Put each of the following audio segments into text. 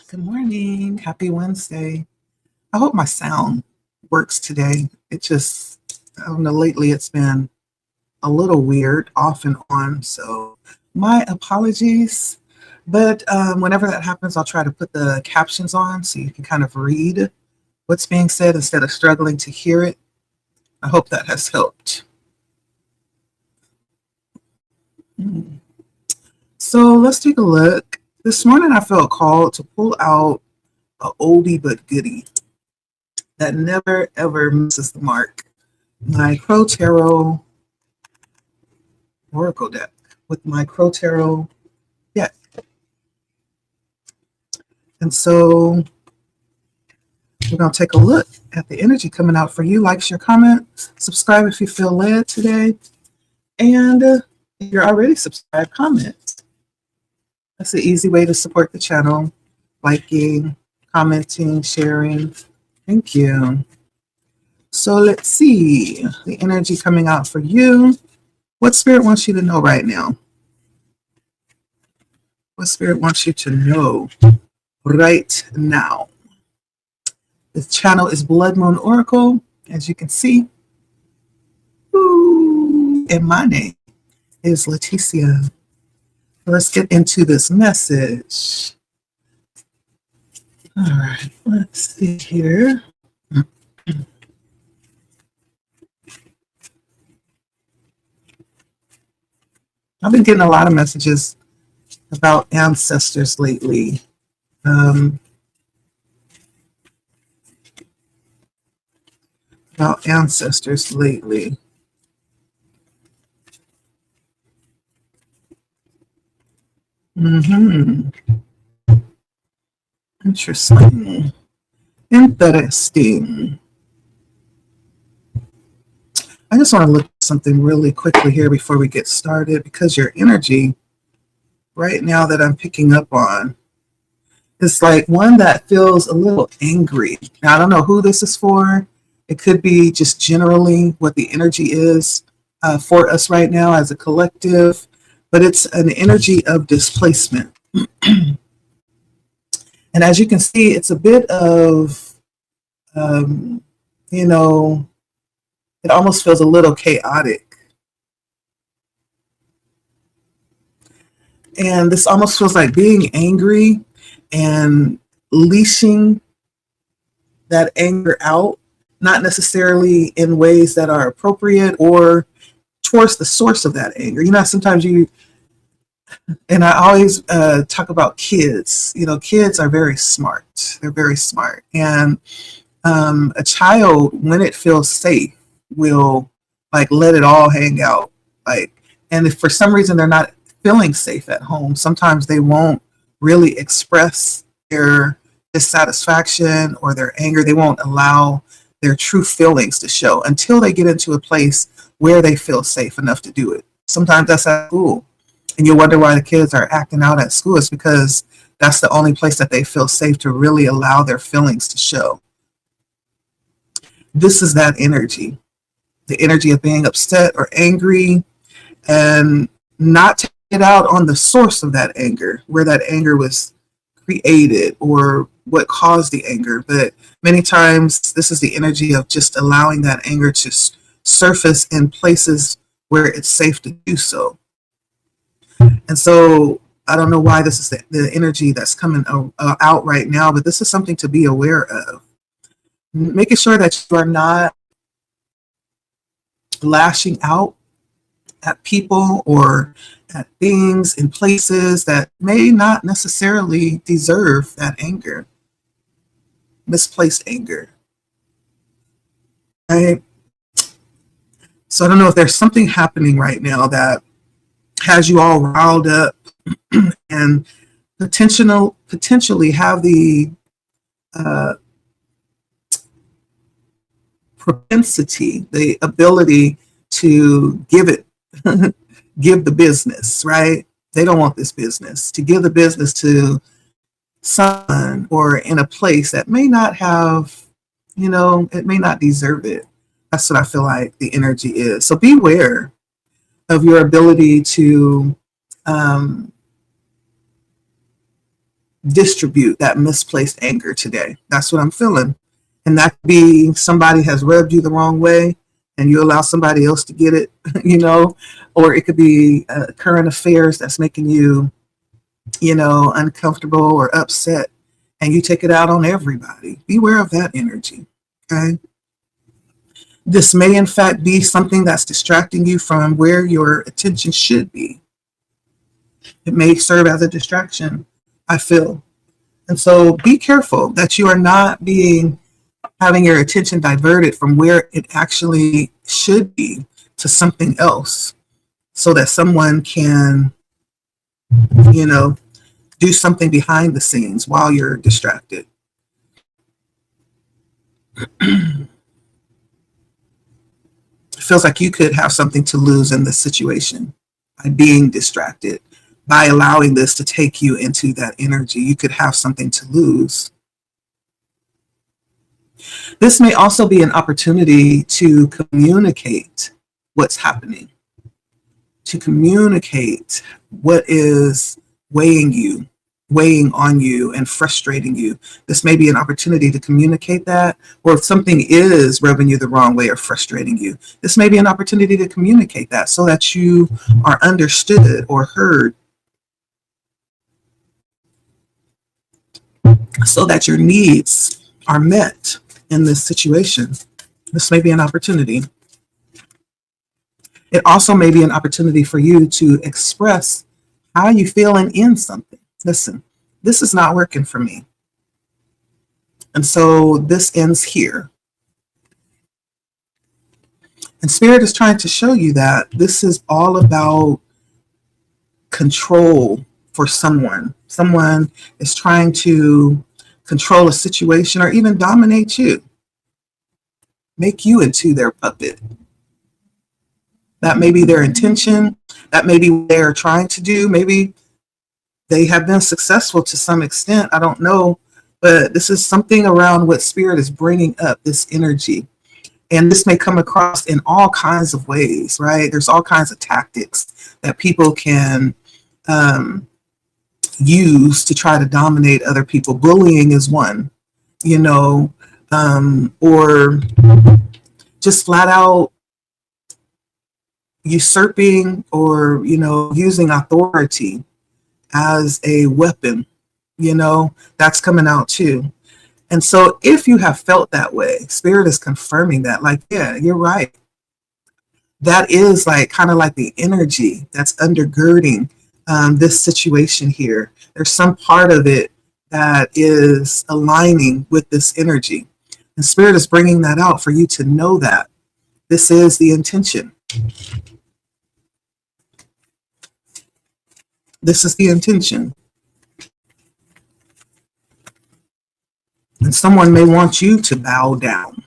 Good morning. Happy Wednesday. I hope my sound works today. I don't know, lately it's been a little weird off and on. So my apologies. But whenever that happens, I'll try to put the captions on so you can kind of read what's being said instead of struggling to hear it. I hope that has helped. So let's take a look. This morning I felt called to pull out a oldie but goodie that never ever misses the mark. My Crow Tarot Oracle deck with my Crow Tarot deck. And so we're going to take a look at the energy coming out for you. Like, share, comment, subscribe if you feel led today. And if you're already subscribed, comment. That's the easy way to support the channel. Liking, commenting, sharing. Thank you. So let's see the energy coming out for you. What Spirit wants you to know right now? What Spirit wants you to know right now? This channel is Blood Moon Oracle, as you can see. And my name is Leticia. Let's get into this message. All right, let's see here. I've been getting a lot of messages about ancestors lately. About ancestors lately. Interesting. Interesting. I just want to look at something really quickly here before we get started, because your energy right now that I'm picking up on is like one that feels a little angry. Now, I don't know who this is for. It could be just generally what the energy is for us right now as a collective, but it's an energy of displacement. And as you can see, it's a bit of, it almost feels a little chaotic. And this almost feels like being angry and leashing that anger out, not necessarily in ways that are appropriate or towards the source of that anger. Sometimes and I always talk about kids. Kids are very smart. They're very smart. And a child, when it feels safe, will let it all hang out. And if for some reason they're not feeling safe at home, sometimes they won't really express their dissatisfaction or their anger. They won't allow their true feelings to show until they get into a place where they feel safe enough to do it. Sometimes that's at school. And you'll wonder why the kids are acting out at school. It's because that's the only place that they feel safe to really allow their feelings to show. This is that energy. The energy of being upset or angry and not taking it out on the source of that anger, where that anger was created or what caused the anger. But many times this is the energy of just allowing that anger to surface in places where it's safe to do so. And so I don't know why this is the energy that's coming out right now, but this is something to be aware of. Making sure that you are not lashing out at people or at things in places that may not necessarily deserve that anger, misplaced anger. Right? So I don't know if there's something happening right now that has you all riled up and potentially have the propensity, the ability to give the business, right? They don't want this business, to give the business to someone or in a place that may not have, it may not deserve it. That's what I feel like the energy is. So beware of your ability to distribute that misplaced anger today. That's what I'm feeling. And that could be somebody has rubbed you the wrong way and you allow somebody else to get it, or it could be current affairs that's making you, uncomfortable or upset, and you take it out on everybody. Beware of that energy. Okay. This may, in fact, be something that's distracting you from where your attention should be. It may serve as a distraction, I feel. And so be careful that you are not having your attention diverted from where it actually should be to something else so that someone can, do something behind the scenes while you're distracted. It feels like you could have something to lose in this situation by being distracted, by allowing this to take you into that energy. You could have something to lose. This may also be an opportunity to communicate what's happening, to communicate what is weighing on you and frustrating you. This may be an opportunity to communicate that, or if something is rubbing you the wrong way or frustrating you, this may be an opportunity to communicate that so that you are understood or heard, so that your needs are met in this situation. This may be an opportunity. It also may be an opportunity for you to express how you feeling in something. Listen, this is not working for me. And so this ends here. And Spirit is trying to show you that this is all about control for someone. Someone is trying to control a situation or even dominate you, make you into their puppet. That may be their intention. That may be what they're trying to do. Maybe they have been successful to some extent. I don't know. But this is something around what Spirit is bringing up, this energy. And this may come across in all kinds of ways, right? There's all kinds of tactics that people can use to try to dominate other people. Bullying is one, or just flat out usurping or, using authority as a weapon, that's coming out too. And so if you have felt that way, Spirit is confirming that, like, yeah, you're right. That is like kind of like the energy that's undergirding this situation here. There's some part of it that is aligning with this energy. And Spirit is bringing that out for you to know that this is the intention. This is the intention. And someone may want you to bow down,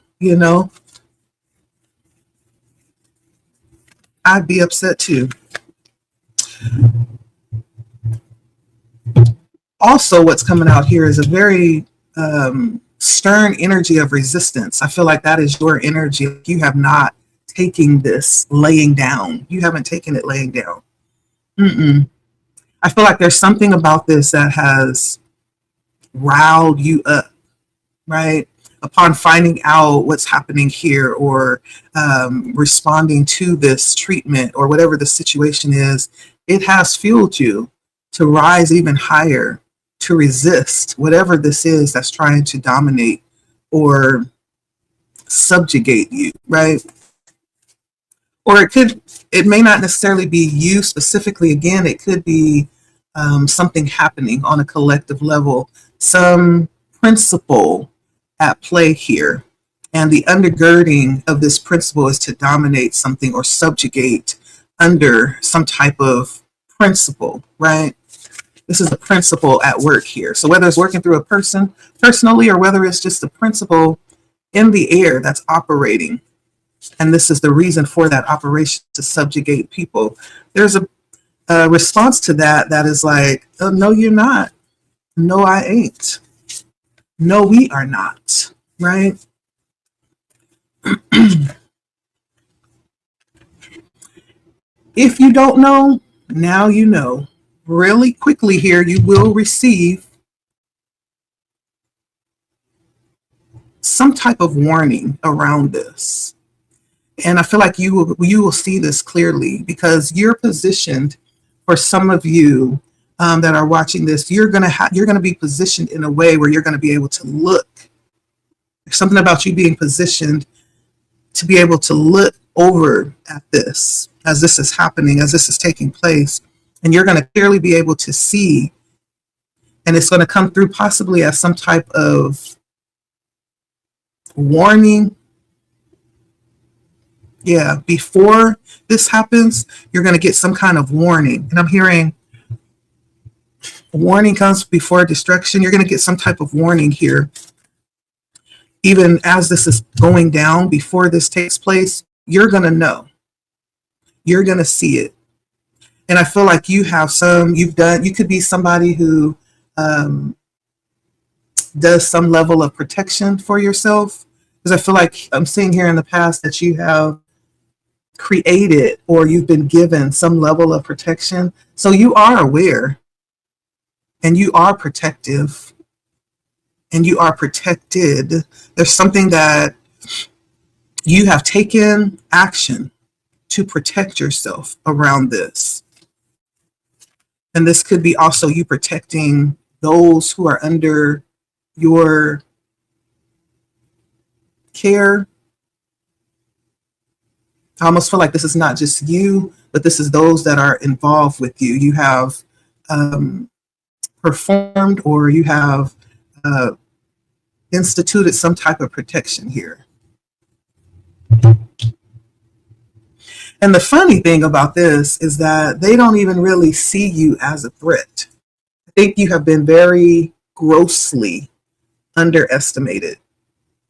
I'd be upset too. Also, what's coming out here is a very stern energy of resistance. I feel like that is your energy. You have not taken this laying down. You haven't taken it laying down. I feel like there's something about this that has riled you up, right? Upon finding out what's happening here, or responding to this treatment or whatever the situation is, it has fueled you to rise even higher, to resist whatever this is that's trying to dominate or subjugate you, right? Or it may not necessarily be you specifically. Again, it could be something happening on a collective level, some principle at play here. And the undergirding of this principle is to dominate something or subjugate under some type of principle, right? This is a principle at work here. So whether it's working through a person personally, or whether it's just a principle in the air that's operating, and this is the reason for that operation, to subjugate people, there's a response to that is like, oh, no, you're not. No, I ain't. No, we are not, right? If you don't know, now you know. Really quickly here, you will receive some type of warning around this. And I feel like you will see this clearly because you're positioned. For some of you that are watching this, you're gonna be positioned in a way where you're gonna be able to look. There's something about you being positioned to be able to look over at this as this is happening, as this is taking place, and you're gonna clearly be able to see, and it's gonna come through possibly as some type of warning. Yeah, before this happens, you're going to get some kind of warning. And I'm hearing warning comes before destruction. You're going to get some type of warning here. Even as this is going down, before this takes place, you're going to know. You're going to see it. And I feel like you could be somebody who does some level of protection for yourself. Because I feel like I'm seeing here in the past that you have created or you've been given some level of protection. So you are aware and you are protective and you are protected. There's something that you have taken action to protect yourself around this. And this could be also you protecting those who are under your care. I almost feel like this is not just you, but this is those that are involved with you. You have performed or you have instituted some type of protection here. And the funny thing about this is that they don't even really see you as a threat. I think you have been very grossly underestimated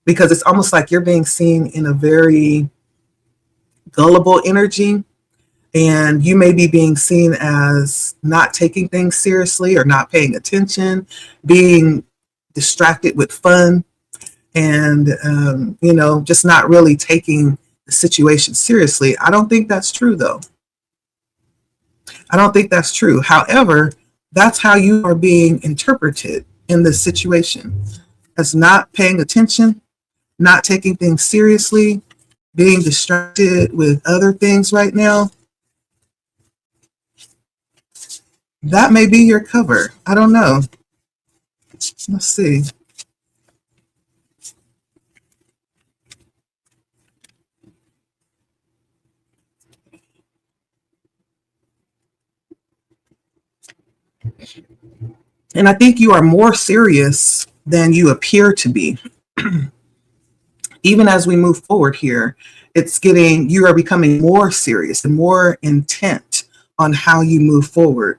because it's almost like you're being seen in a very gullible energy, and you may be being seen as not taking things seriously or not paying attention, being distracted with fun, and just not really taking the situation seriously. I don't think that's true, though. I don't think that's true. However, that's how you are being interpreted in this situation, as not paying attention, not taking things seriously, being distracted with other things right now. That may be your cover. I don't know. Let's see. And I think you are more serious than you appear to be. Even as we move forward here, you are becoming more serious and more intent on how you move forward.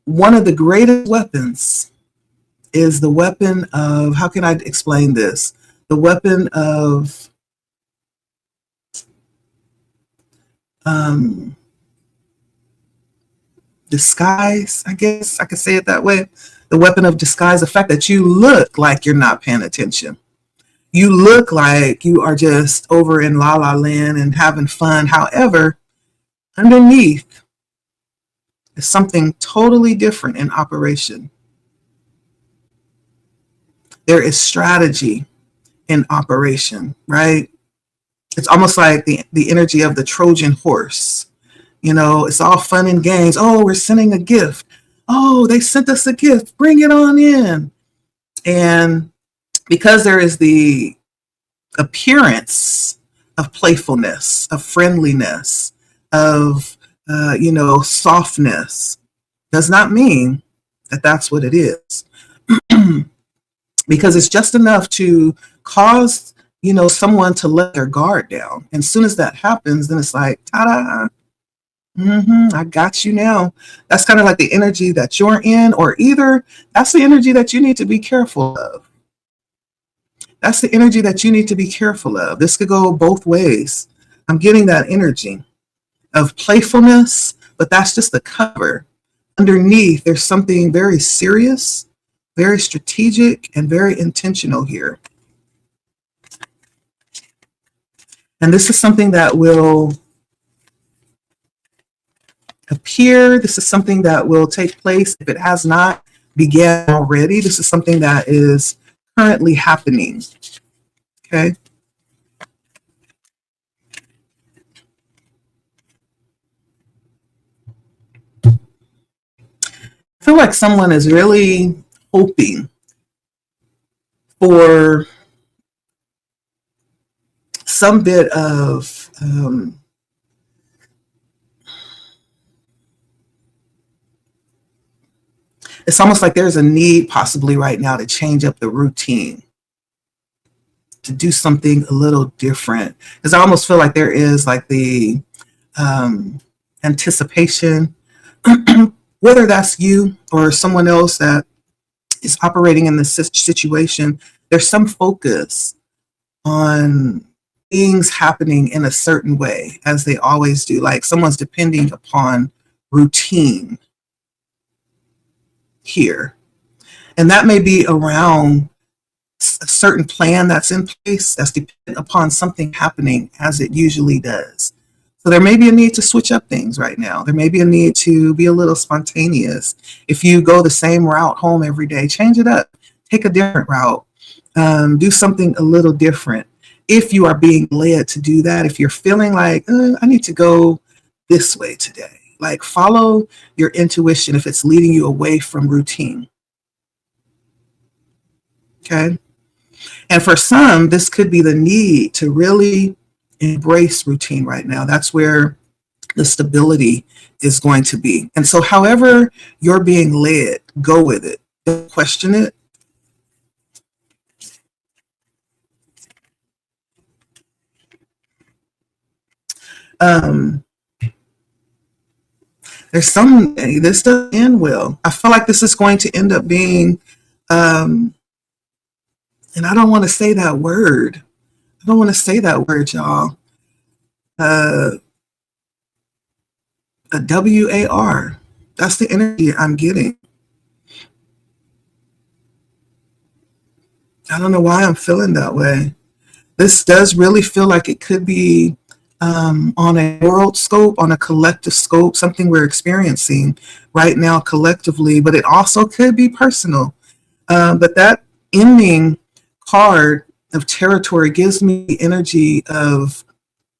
One of the greatest weapons is the weapon of, how can I explain this? The weapon of disguise, I guess I could say it that way. The weapon of disguise, the fact that you look like you're not paying attention. You look like you are just over in la la land and having fun. However, underneath is something totally different in operation. There is strategy in operation, right? It's almost like the energy of the Trojan horse. It's all fun and games. Oh, we're sending a gift. Oh, they sent us a gift. Bring it on in. And because there is the appearance of playfulness, of friendliness, of, softness, does not mean that that's what it is. Because it's just enough to cause, someone to let their guard down. And as soon as that happens, then it's like, ta-da. I got you now. That's kind of like the energy that you're in, or either that's the energy that you need to be careful of. That's the energy that you need to be careful of. This could go both ways. I'm getting that energy of playfulness, but that's just the cover. Underneath, there's something very serious, very strategic, and very intentional here. And this is something that will appear. This is something that will take place if it has not begun already. This is something that is currently happening. Okay. I feel like someone is really hoping for some bit of it's almost like there's a need possibly right now to change up the routine, to do something a little different. Because I almost feel like there is like the anticipation, whether that's you or someone else that is operating in this situation, there's some focus on things happening in a certain way, as they always do. Like someone's depending upon routine here. And that may be around a certain plan that's in place that's dependent upon something happening as it usually does. So there may be a need to switch up things right now. There may be a need to be a little spontaneous. If you go the same route home every day, change it up. Take a different route. Do something a little different. If you are being led to do that, if you're feeling like, I need to go this way today, like follow your intuition if it's leading you away from routine. Okay. And for some, this could be the need to really embrace routine right now. That's where the stability is going to be. And so, however you're being led, go with it. Don't question it. This doesn't end well. I feel like this is going to end up being, and I don't want to say that word. I don't want to say that word, y'all. A WAR. That's the energy I'm getting. I don't know why I'm feeling that way. This does really feel like it could be on a world scope, on a collective scope, something we're experiencing right now collectively, but it also could be personal. But that ending card of territory gives me the energy of,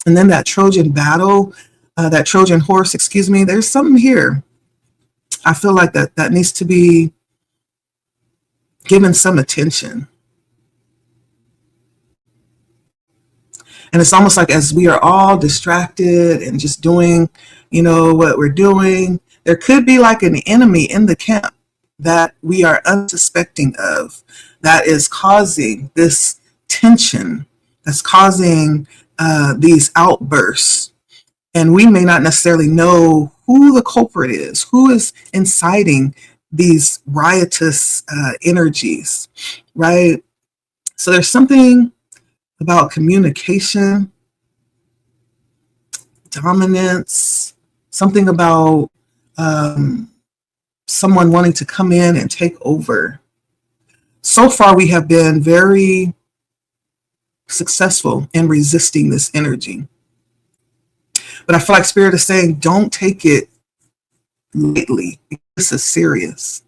and then that Trojan battle, that Trojan horse, excuse me, there's something here. I feel like that needs to be given some attention. And it's almost like as we are all distracted and just doing, what we're doing, there could be like an enemy in the camp that we are unsuspecting of that is causing this tension, that's causing these outbursts. And we may not necessarily know who the culprit is, who is inciting these riotous energies, right? So there's something about communication, dominance, something about someone wanting to come in and take over. So far, we have been very successful in resisting this energy. But I feel like Spirit is saying, don't take it lightly. This is serious.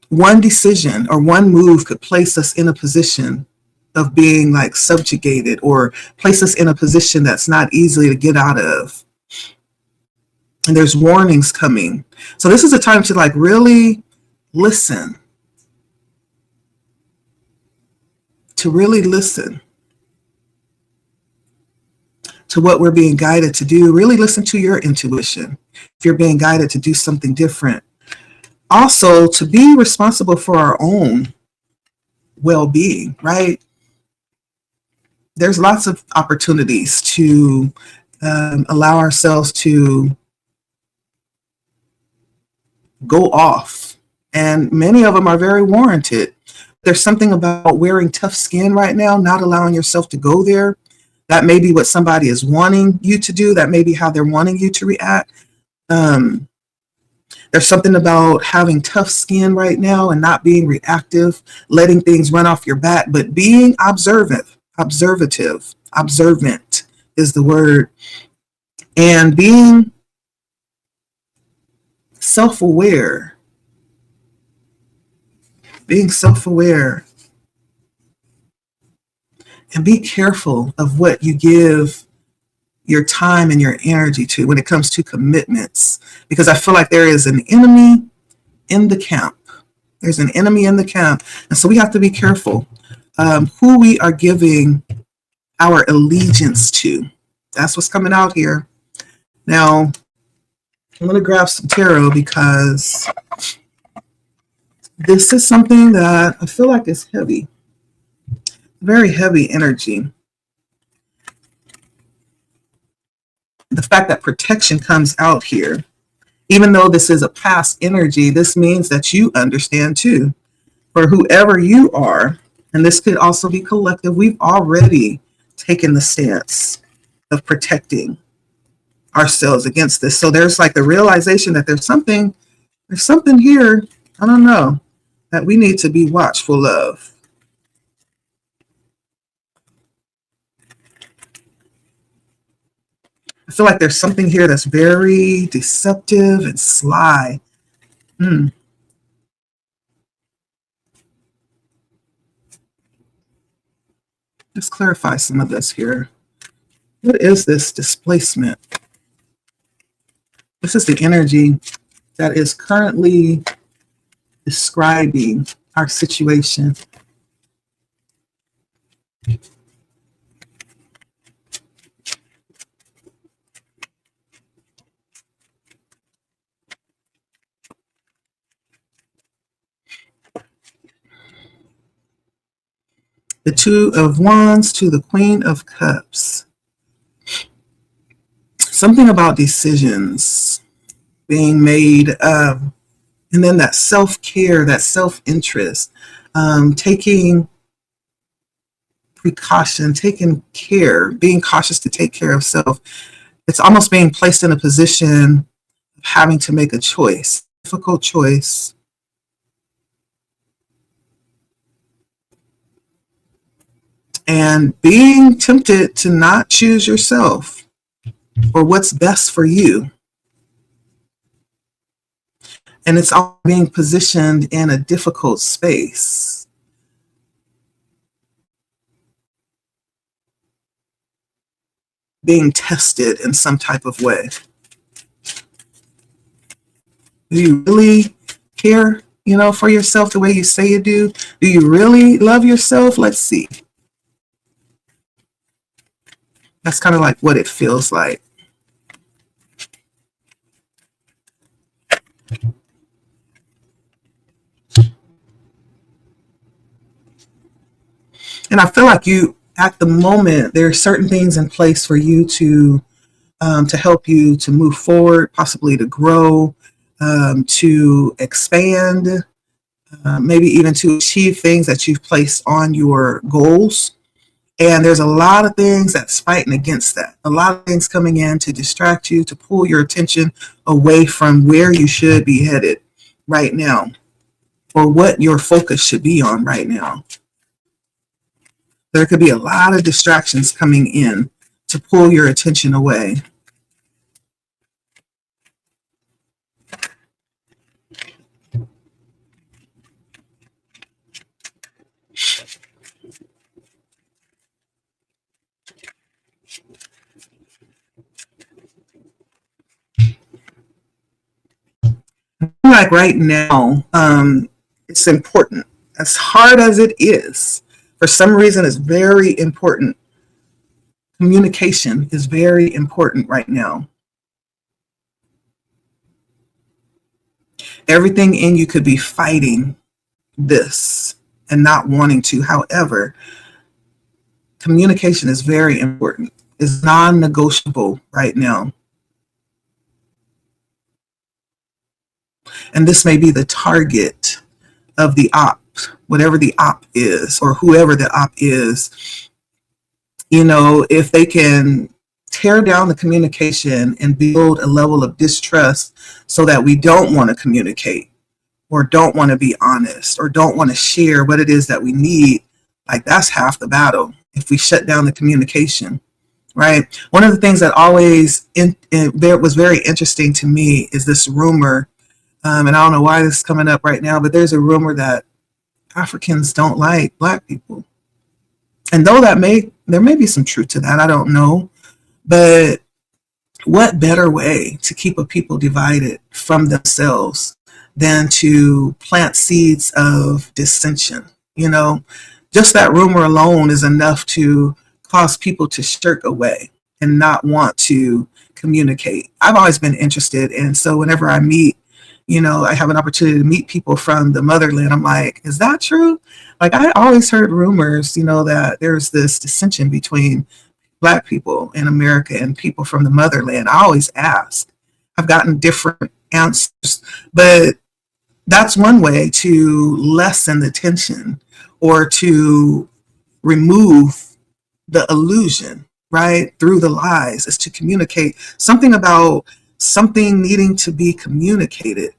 One decision or one move could place us in a position of being like subjugated, or place us in a position that's not easy to get out of. And there's warnings coming. So this is a time to like really listen. To really listen to what we're being guided to do. Really listen to your intuition if you're being guided to do something different. Also, to be responsible for our own well-being, right? There's lots of opportunities to allow ourselves to go off, and many of them are very warranted. There's something about wearing tough skin right now, not allowing yourself to go there. That may be what somebody is wanting you to do. That may be how they're wanting you to react. There's something about having tough skin right now and not being reactive, letting things run off your back, but being observant is the word, and being self-aware being self-aware, and be careful of what you give your time and your energy to when it comes to commitments, because I feel like there is an enemy in the camp. There's an enemy in the camp. And so we have to be careful who we are giving our allegiance to. That's what's coming out here. Now, I'm going to grab some tarot because this is something that I feel like is heavy. Very heavy energy. The fact that protection comes out here, even though this is a past energy, this means that you understand too. For whoever you are, and this could also be collective, we've already taken the stance of protecting ourselves against this. So there's like the realization that there's something here, I don't know, that we need to be watchful of. I feel like there's something here that's very deceptive and sly. Let's clarify some of this here. What is this displacement? This is the energy that is currently describing our situation. The Two of Wands to the Queen of Cups. Something about decisions being made, and then that self-care, that self-interest, taking precaution, taking care, being cautious to take care of self. It's almost being placed in a position of having to make a choice, difficult choice. And being tempted to not choose yourself or what's best for you. And it's all being positioned in a difficult space. Being tested in some type of way. Do you really care, for yourself the way you say you do? Do you really love yourself? Let's see. That's kind of like what it feels like. And I feel like at the moment, there are certain things in place for you to help you to move forward, possibly to grow, to expand, maybe even to achieve things that you've placed on your goals. And there's a lot of things that's fighting against that. A lot of things coming in to distract you, to pull your attention away from where you should be headed right now, or what your focus should be on right now. There could be a lot of distractions coming in to pull your attention away. Like right now, it's important. As hard as it is, for some reason, it's very important. Communication is very important right now. Everything in you could be fighting this and not wanting to. However, communication is very important. It's non-negotiable right now. And this may be the target of the op, whatever the op is, or whoever the op is. If they can tear down the communication and build a level of distrust so that we don't want to communicate, or don't want to be honest, or don't want to share what it is that we need, like that's half the battle if we shut down the communication, right? One of the things that always was very interesting to me is this rumor, and I don't know why this is coming up right now, but there's a rumor that Africans don't like Black people. And though there may be some truth to that, I don't know. But what better way to keep a people divided from themselves than to plant seeds of dissension? You know, just that rumor alone is enough to cause people to shirk away and not want to communicate. I've always been interested. And so whenever I meet, I have an opportunity to meet people from the motherland, I'm like, is that true? Like, I always heard rumors, that there's this dissension between Black people in America and people from the motherland. I always ask. I've gotten different answers, but that's one way to lessen the tension or to remove the illusion, right? Through the lies, is to communicate something about something needing to be communicated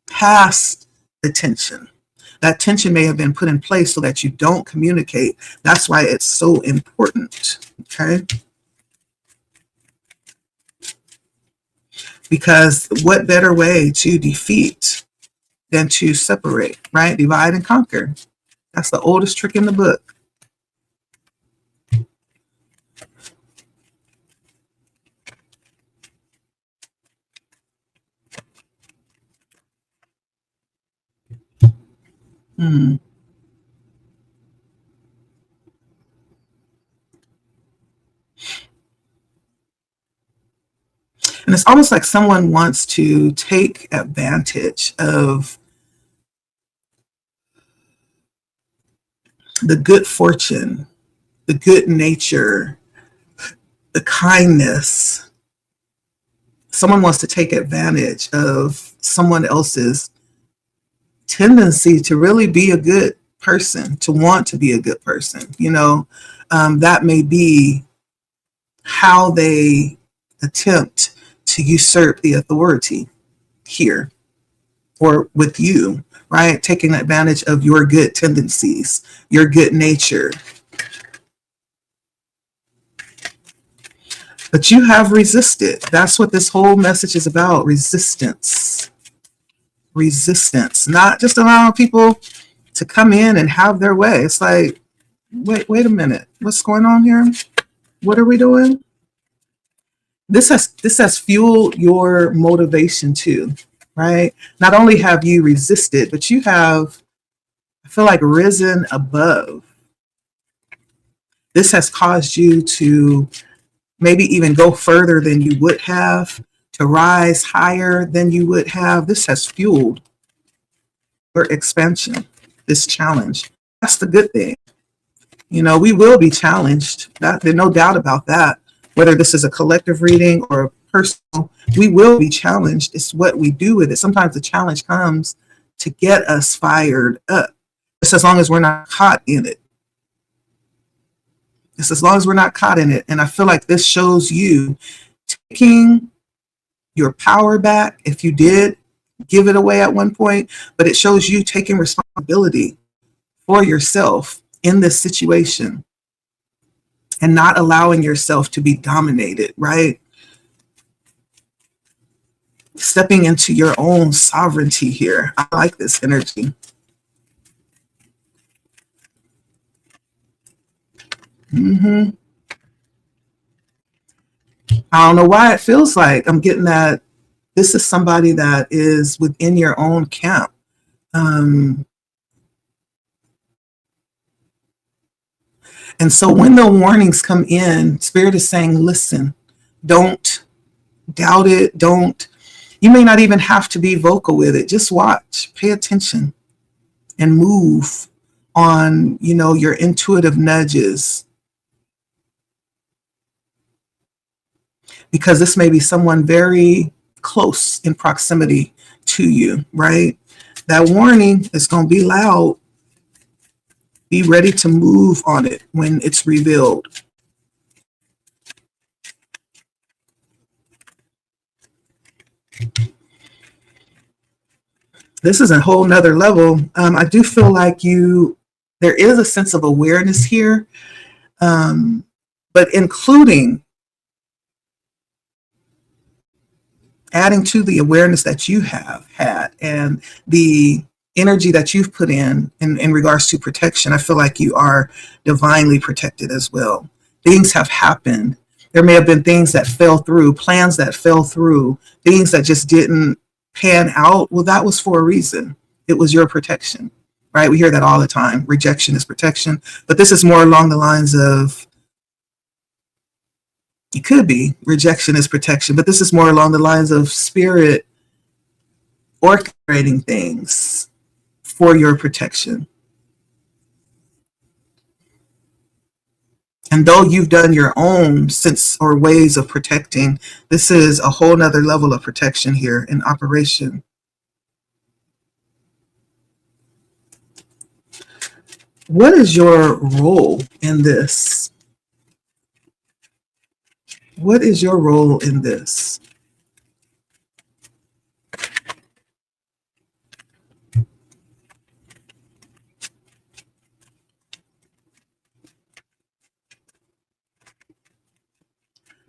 past the tension. That tension may have been put in place so that you don't communicate. That's why it's so important. Okay? Because what better way to defeat than to separate, right? Divide and conquer. That's the oldest trick in the book. Hmm. And it's almost like someone wants to take advantage of the good fortune, the good nature, the kindness. Someone wants to take advantage of someone else's tendency to really be a good person, to want to be a good person. That may be how they attempt to usurp the authority here or with you, right? Taking advantage of your good tendencies, your good nature. But you have resisted. That's what this whole message is about. Resistance. Resistance. Not just allowing people to come in and have their way. It's like, wait a minute. What's going on here? What are we doing? This has fueled your motivation too, right? Not only have you resisted, but you have, I feel like, risen above. This has caused you to maybe even go further than you would have, to rise higher than you would have. This has fueled your expansion, this challenge. That's the good thing. We will be challenged. There's no doubt about that. Whether this is a collective reading or a personal, we will be challenged. It's what we do with it. Sometimes the challenge comes to get us fired up. Just as long as we're not caught in it. Just as long as we're not caught in it. And I feel like this shows you taking your power back, if you did give it away at one point, but it shows you taking responsibility for yourself in this situation and not allowing yourself to be dominated, right? Stepping into your own sovereignty here. I like this energy. I don't know why it feels like I'm getting that this is somebody that is within your own camp. And so when the warnings come in, Spirit is saying, listen, don't doubt it. You may not even have to be vocal with it. Just watch, pay attention, and move on, your intuitive nudges. Because this may be someone very close in proximity to you, right? That warning is going to be loud. Be ready to move on it when it's revealed. This is a whole nother level. I do feel like there is a sense of awareness here, but including adding to the awareness that you have had and the energy that you've put in regards to protection, I feel like you are divinely protected as well. Things have happened. There may have been things that fell through, plans that fell through, things that just didn't pan out. Well, that was for a reason. It was your protection, right? We hear that all the time. Rejection is protection. But this is more along the lines of, it could be rejection is protection, but this is more along the lines of spirit orchestrating things for your protection. And though you've done your own sense or ways of protecting, this is a whole nother level of protection here in operation. What is your role in this? What is your role in this?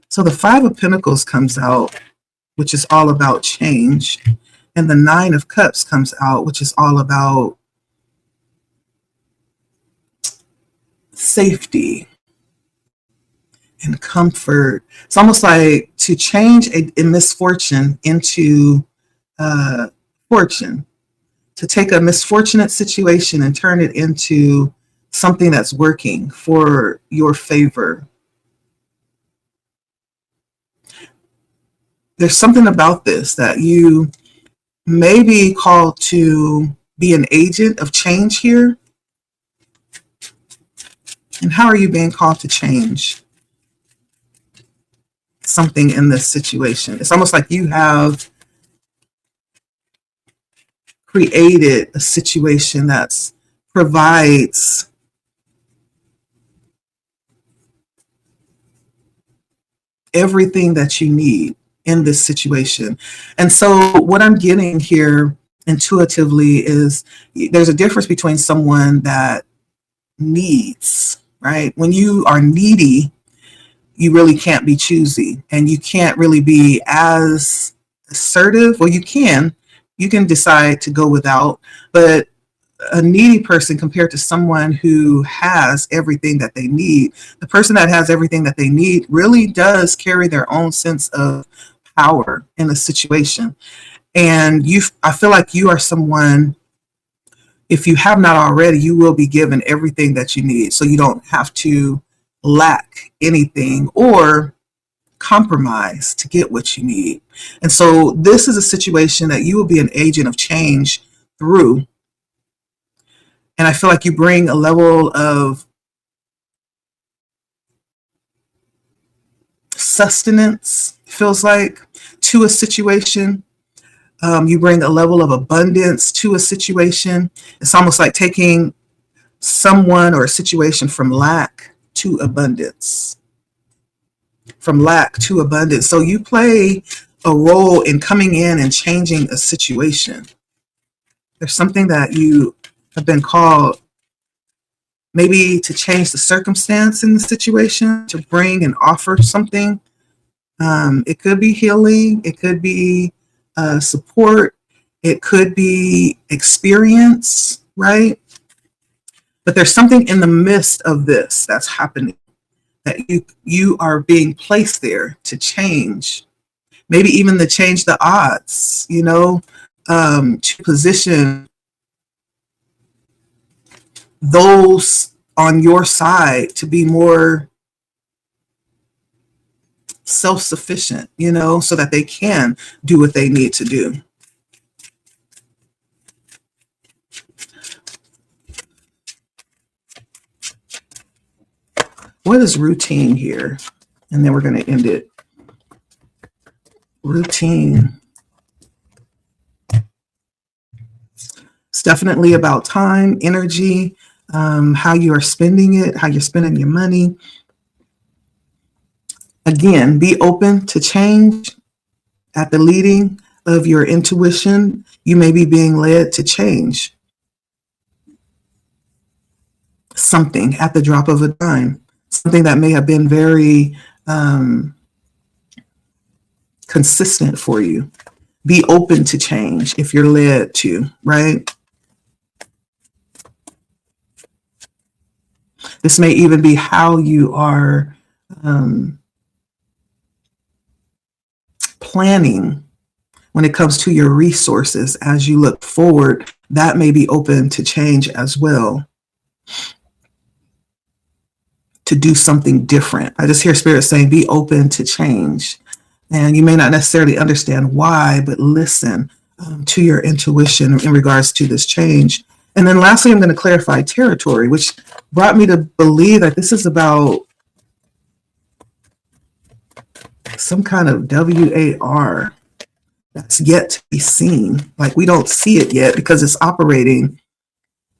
So the Five of Pentacles comes out, which is all about change. And the Nine of Cups comes out, which is all about safety and comfort. It's almost like to change a misfortune into fortune, to take a misfortunate situation and turn it into something that's working for your favor. There's something about this that you may be called to be an agent of change here. And how are you being called to change something in this situation? It's almost like you have created a situation that provides everything that you need in this situation. And so what I'm getting here intuitively is there's a difference between someone that needs, right? When you are needy, you really can't be choosy and you can't really be as assertive. Well, you can decide to go without, but a needy person compared to someone who has everything that they need, the person that has everything that they need really does carry their own sense of power in a situation. And I feel like you are someone, if you have not already, you will be given everything that you need. So you don't have to lack anything or compromise to get what you need. And so this is a situation that you will be an agent of change through. And I feel like you bring a level of sustenance, feels like, to a situation. You bring a level of abundance to a situation. It's almost like taking someone or a situation from lack to abundance. From lack to abundance. So you play a role in coming in and changing a situation. There's something that you have been called maybe to change the circumstance in the situation, to bring and offer something. It could be healing. It could be support. It could be experience, right? But there's something in the midst of this that's happening, that you are being placed there to change, maybe even to change the odds, to position those on your side to be more self-sufficient, so that they can do what they need to do. What is routine here? And then we're going to end it. Routine. It's definitely about time, energy, how you are spending it, how you're spending your money. Again, be open to change. At the leading of your intuition, you may be being led to change something at the drop of a dime. Something that may have been very consistent for you. Be open to change if you're led to, right? This may even be how you are planning when it comes to your resources as you look forward. That may be open to change as well, to do something different. I just hear Spirit saying, be open to change. And you may not necessarily understand why, but listen to your intuition in regards to this change. And then lastly, I'm going to clarify territory, which brought me to believe that this is about some kind of WAR that's yet to be seen. Like, we don't see it yet because it's operating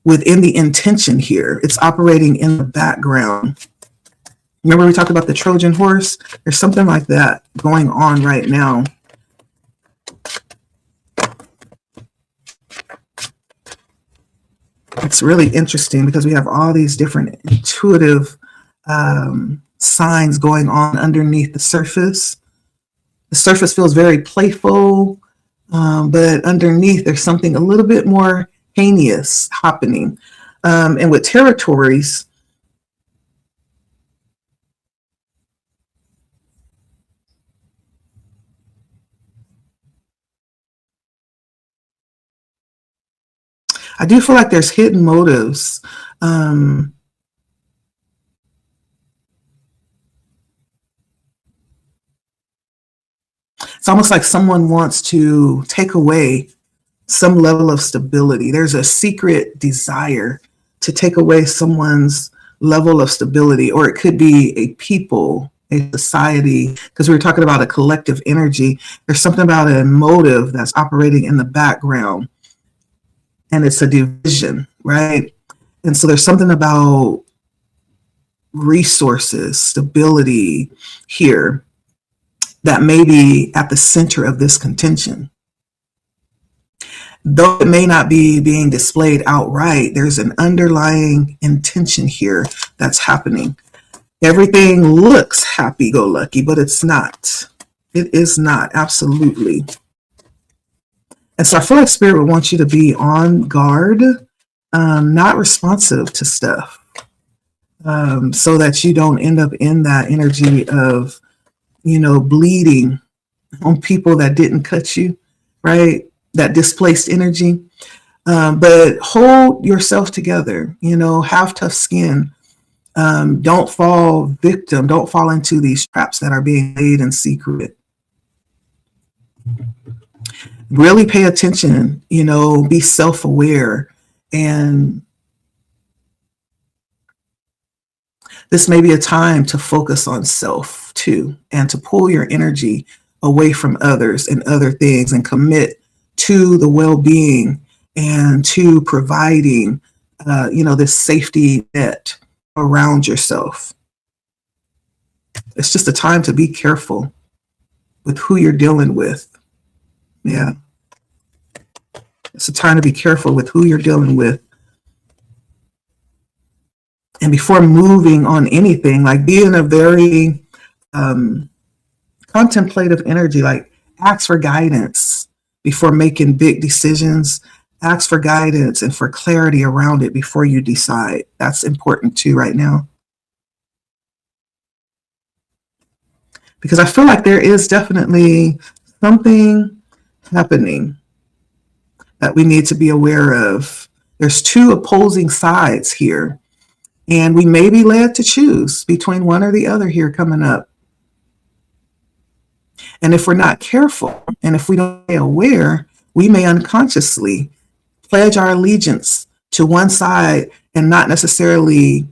within the intention here. It's operating in the background. Remember we talked about the Trojan horse? There's something like that going on right now. It's really interesting because we have all these different intuitive signs going on underneath the surface. The surface feels very playful, but underneath there's something a little bit more heinous happening. And with territories, I do feel like there's hidden motives. It's almost like someone wants to take away some level of stability. There's a secret desire to take away someone's level of stability, or it could be a people, a society, because we were talking about a collective energy. There's something about a motive that's operating in the background, and it's a division, right? And so there's something about resources, stability here that may be at the center of this contention. Though it may not be being displayed outright, there's an underlying intention here that's happening. Everything looks happy-go-lucky, but it's not. It is not, absolutely. And so I feel like Spirit would want you to be on guard, not responsive to stuff, so that you don't end up in that energy of, bleeding on people that didn't cut you, right? That displaced energy. But hold yourself together, have tough skin. Don't fall victim. Don't fall into these traps that are being laid in secret. Really pay attention, be self-aware. And this may be a time to focus on self too, and to pull your energy away from others and other things and commit to the well-being and to providing, this safety net around yourself. It's just a time to be careful with who you're dealing with. Yeah. It's a time to be careful with who you're dealing with. And before moving on anything, like be in a very contemplative energy, like ask for guidance before making big decisions. Ask for guidance and for clarity around it before you decide. That's important too right now. Because I feel like there is definitely something happening that we need to be aware of. There's two opposing sides here, and we may be led to choose between one or the other here coming up. And if we're not careful, and if we don't stay aware, we may unconsciously pledge our allegiance to one side and not necessarily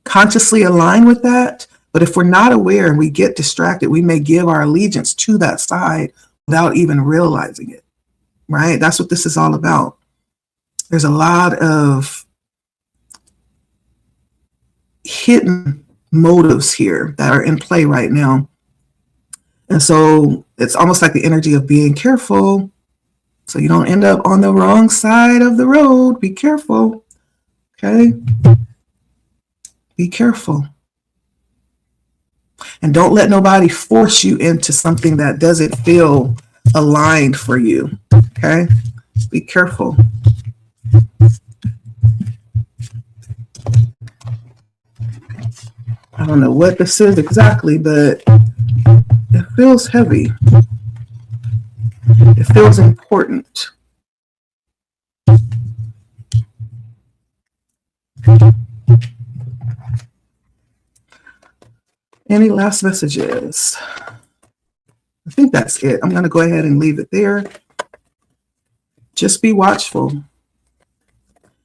consciously align with that. But if we're not aware and we get distracted, we may give our allegiance to that side without even realizing it, right? That's what this is all about. There's a lot of hidden motives here that are in play right now. And so it's almost like the energy of being careful so you don't end up on the wrong side of the road. Be careful, okay? Be careful. And don't let nobody force you into something that doesn't feel aligned for you, okay? Be careful. I don't know what this is exactly, but it feels heavy. It feels important. Any last messages? I think that's it. I'm going to go ahead and leave it there. Just be watchful.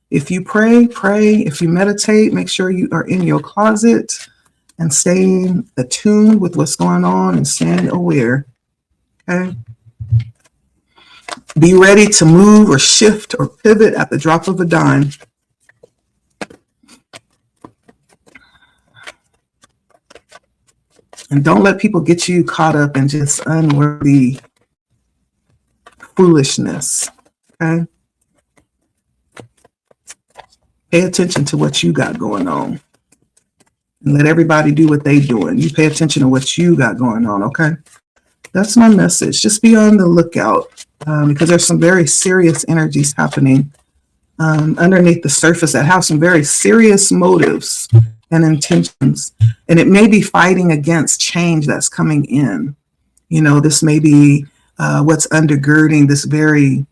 If you pray, pray. If you meditate, make sure you are in your closet and staying attuned with what's going on and staying aware. Okay? Be ready to move or shift or pivot at the drop of a dime. And don't let people get you caught up in just unworthy foolishness. Okay? Pay attention to what you got going on. And let everybody do what they're doing. You pay attention to what you got going on, okay? That's my message. Just be on the lookout because there's some very serious energies happening underneath the surface that have some very serious motives and intentions. And it may be fighting against change that's coming in. You know, this may be what's undergirding this very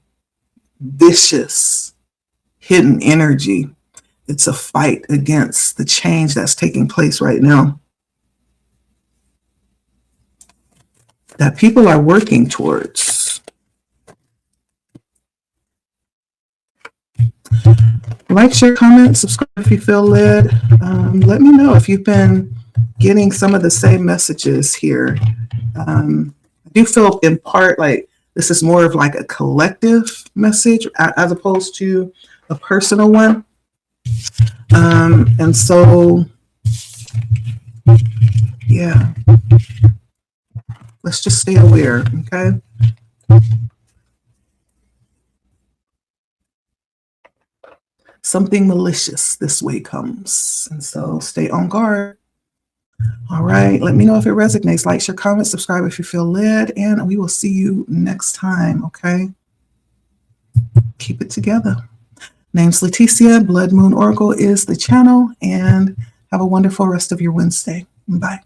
vicious, hidden energy. It's a fight against the change that's taking place right now, that people are working towards. Like, share, comment, subscribe if you feel led. Let me know if you've been getting some of the same messages here. I do feel in part like this is more of like a collective message as opposed to a personal one. And so, yeah, let's just stay aware, okay? Something malicious this way comes, and so stay on guard. All right, let me know if it resonates. Like, share, comment, subscribe if you feel led, and we will see you next time, okay? Keep it together. Name's Leticia. Blood Moon Oracle is the channel, and have a wonderful rest of your Wednesday. Bye.